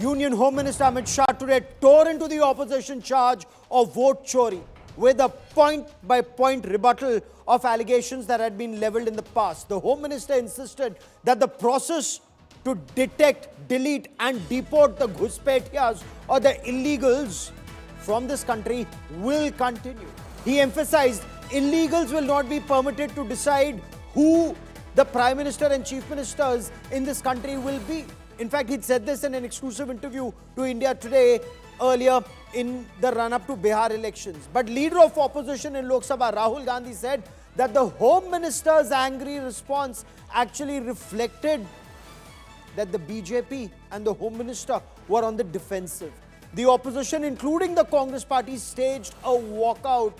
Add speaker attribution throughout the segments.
Speaker 1: Union Home Minister Amit Shah today tore into the opposition charge of vote chori with a point-by-point rebuttal of allegations that had been leveled in the past. The Home Minister insisted that the process to detect, delete and deport the Ghuspetiyas or the illegals from this country will continue. He emphasized illegals will not be permitted to decide who the Prime Minister and Chief Ministers in this country will be. In fact, he said this in an exclusive interview to India Today earlier in the run-up to Bihar elections. But leader of opposition in Lok Sabha, Rahul Gandhi, said that the Home Minister's angry response actually reflected that the BJP and the Home Minister were on the defensive. The opposition, including the Congress party, staged a walkout,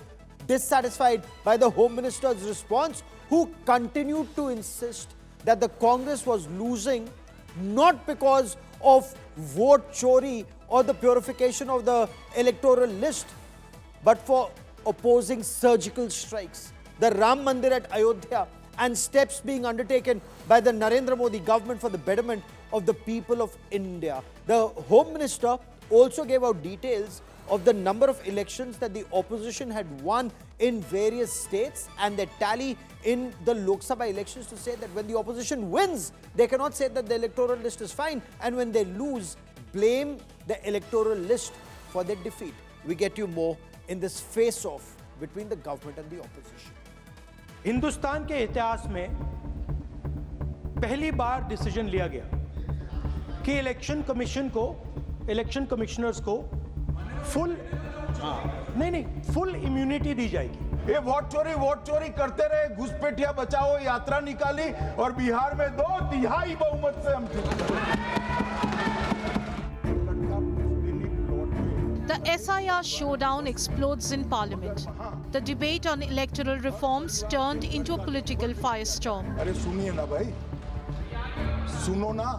Speaker 1: dissatisfied by the Home Minister's response, who continued to insist that the Congress was losing not because of vote chori or the purification of the electoral list, but for opposing surgical strikes, the Ram Mandir at Ayodhya, and steps being undertaken by the Narendra Modi government for the betterment of the people of India. The Home Minister also gave out details of the number of elections that the opposition had won in various states and their tally in the Lok Sabha elections, to say that when the opposition wins, they cannot say that the electoral list is fine, and when they lose, blame the electoral list for their defeat. We get you more in this face-off between the government and the opposition.
Speaker 2: Hindustan के इतिहास में पहली बार decision लिया गया कि election commission को, election commissioners को full immunity दी जाएगी।
Speaker 3: ये वोट चोरी करते रहे, घुसपैठिया बचाओ यात्रा निकाली और बिहार में 2/3 बहुमत से हम
Speaker 4: The SIR showdown explodes in Parliament. The debate on electoral reforms turned into a political firestorm.
Speaker 3: अरे सुनिए ना भाई, सुनो ना।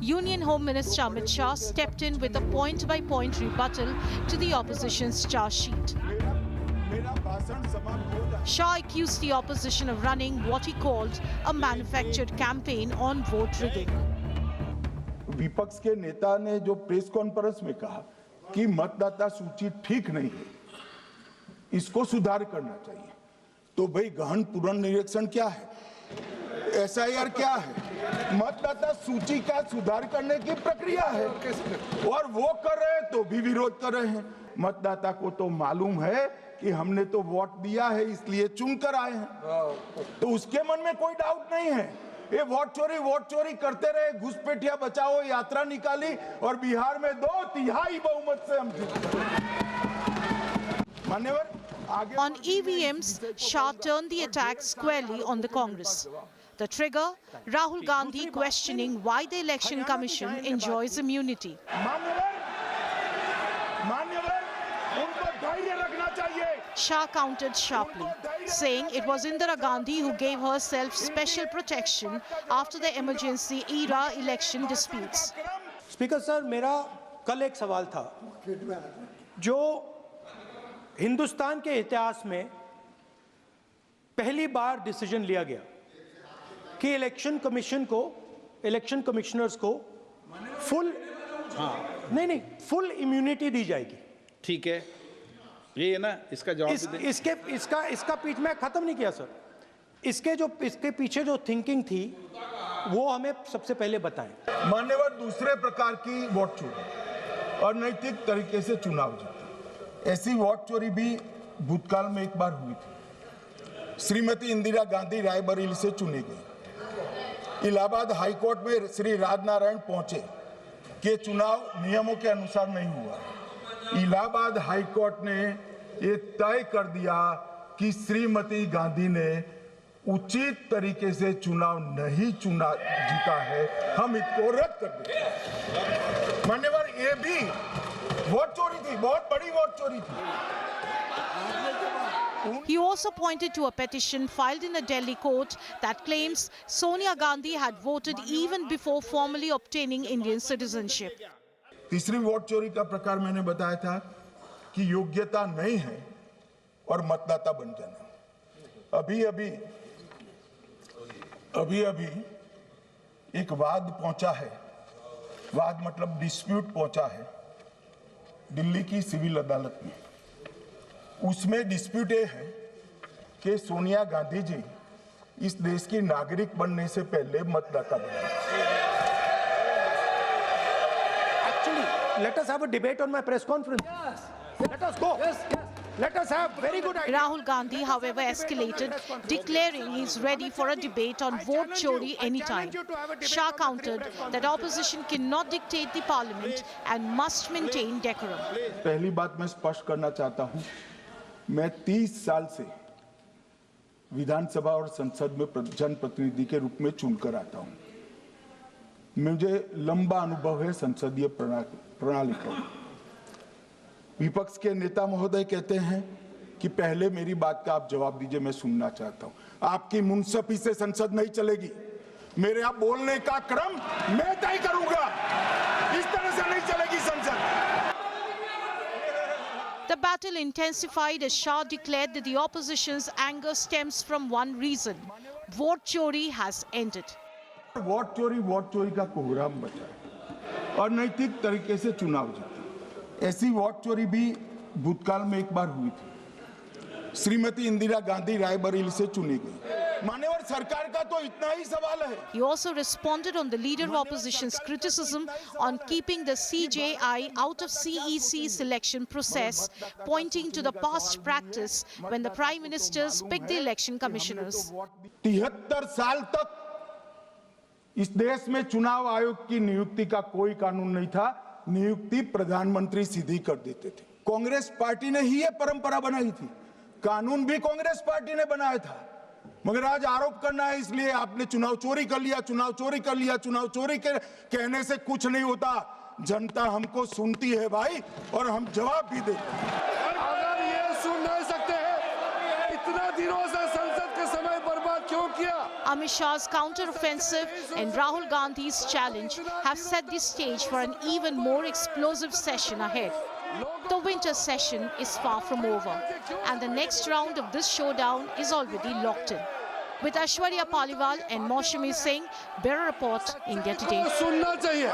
Speaker 4: Union Home Minister Amit Shah stepped in with a point-by-point rebuttal to the opposition's charge sheet. Shah accused the opposition of running what he called a manufactured campaign on vote rigging.
Speaker 3: विपक्ष के नेता ने जो press conference में कहा कि मतदाता सूची ठीक नहीं है, इसको सुधार करना चाहिए, तो भाई गहन पुनर्निरीक्षण क्या है, SIR क्या है, मतदाता सूची का सुधार करने की प्रक्रिया है, और वो कर रहे हैं तो भी विरोध कर रहे हैं। मतदाता को तो मालूम है कि हमने तो वोट दिया है इसलिए चुनकर आए हैं, तो उसके मन में कोई डाउट नहीं है। ये वोट चोरी करते रहे, घुसपैठिया बचाओ यात्रा निकाली और बिहार में 2/3 बहुमत से हम जीते। मान्यवर,
Speaker 4: On EVMs, Shah turned the attack squarely on the Congress. The trigger, Rahul Gandhi questioning why the Election Commission enjoys immunity. Shah countered sharply, saying it was Indira Gandhi who gave herself special protection after the emergency era election disputes.
Speaker 2: Speaker sir, मेरा कल एक सवाल था जो हिंदुस्तान के इतिहास में पहली बार डिसीजन लिया गया कि इलेक्शन कमीशन को, इलेक्शन कमिश्नर्स को फुल इम्यूनिटी दी जाएगी।
Speaker 5: ठीक है, ये है ना, इसका जवाब
Speaker 2: इसका पीठ में खत्म नहीं किया सर। इसके पीछे जो थिंकिंग थी वो हमें सबसे पहले बताएं।
Speaker 3: मान्यवर, दूसरे प्रकार की वोट चोरी और नैतिक तरीके से चुनाव जीता, ऐसी वोट चोरी भी भूतकाल में एक बार हुई थी। श्रीमती इंदिरा गांधी रायबरेली से चुनी गई, इलाहाबाद हाईकोर्ट में श्री राजनारायण पहुंचे कि चुनाव नियमों के अनुसार नहीं हुआ। इलाहाबाद हाईकोर्ट ने ये तय कर दिया कि श्रीमती गांधी ने उचित तरीके से चुनाव नहीं जीता है, हम इसको रद्द कर दें। मान्यवर, ये भी वोट चोरी थी, बहुत बड़ी वोट चोरी थी।
Speaker 4: He also pointed to a petition filed in a Delhi court that claims Sonia Gandhi had voted even before formally obtaining Indian citizenship.
Speaker 3: तीसरी वोट चोरी का प्रकार मैंने बताया था कि योग्यता नहीं है और मतदाता बन जाना। अभी एक वाद पहुंचा है वाद मतलब डिस्प्यूट पहुंचा है दिल्ली की सिविल अदालत में। उसमें डिस्प्यूट ये है कि सोनिया गांधी जी इस देश की नागरिक बनने से पहले मतदाता बने।
Speaker 2: Actually, let us have a debate on my press conference. Let us go. Let us have very good idea.
Speaker 4: Rahul Gandhi, however, escalated, declaring he's ready for a debate on vote chori anytime. Shah countered that opposition cannot dictate the parliament and must maintain decorum.
Speaker 3: पहली बात मैं स्पष्ट करना चाहता हूं, मैं 30 साल से विधानसभा और संसद में जनप्रतिनिधि के रूप में चुनकर आता हूं। मुझे लंबा अनुभव है संसदीय प्रणाली का। विपक्ष के नेता महोदय कहते हैं कि पहले मेरी बात का आप जवाब दीजिए, मैं सुनना चाहता हूं। आपकी मुनसफी से संसद नहीं चलेगी। मेरे आप बोलने का क्रम मैं तय करूंगा। इस तरह से नहीं चलेगी संसद।
Speaker 4: The battle intensified as Shah declared that the opposition's anger stems from one reason: vote chori has ended.
Speaker 3: Vote चोरी का कोहराम बचा है और नैतिक तरीके से चुनाव जीता। ऐसी वोट चोरी भी भूतकाल में एक बार हुई थी। श्रीमती इंदिरा गांधी रायबरेली से चुनी गई। मान्यवर सरकार का तो इतना ही सवाल है।
Speaker 4: He also responded on the leader of opposition's criticism on keeping the CJI out of CEC selection process, pointing to the past practice when the prime ministers picked the election commissioners.
Speaker 3: 73 साल तक इस देश में चुनाव आयोग की नियुक्ति का कोई कानून नहीं था। नियुक्ति प्रधानमंत्री सीधी कर देते थे। कांग्रेस पार्टी ने ही ये परंपरा बनाई थी। कानून भी कांग्रेस पार्टी ने बनाया था। मगर आज आरोप करना है इसलिए आपने चुनाव चोरी कर लिया, चुनाव चोरी कर लिया, चुनाव चोरी के कहने से कुछ नहीं होता। जनता हमको सुनती है भाई, और हम जवाब भी देते हैं।
Speaker 6: अगर ये सुन नहीं सकते हैं, इतना दिनों से संसद के समय बर्बाद क्यों किया?
Speaker 4: Amit Shah's counter-offensive and Rahul Gandhi's challenge have set the stage for an even more explosive session ahead. The winter session is far from over, and the next round of this showdown is already locked in. With Aishwarya Paliwal and Maushami Singh, Bureau Report, India Today.
Speaker 6: सुनना चाहिए,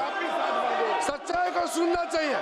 Speaker 6: सच्चाई को सुनना चाहिए।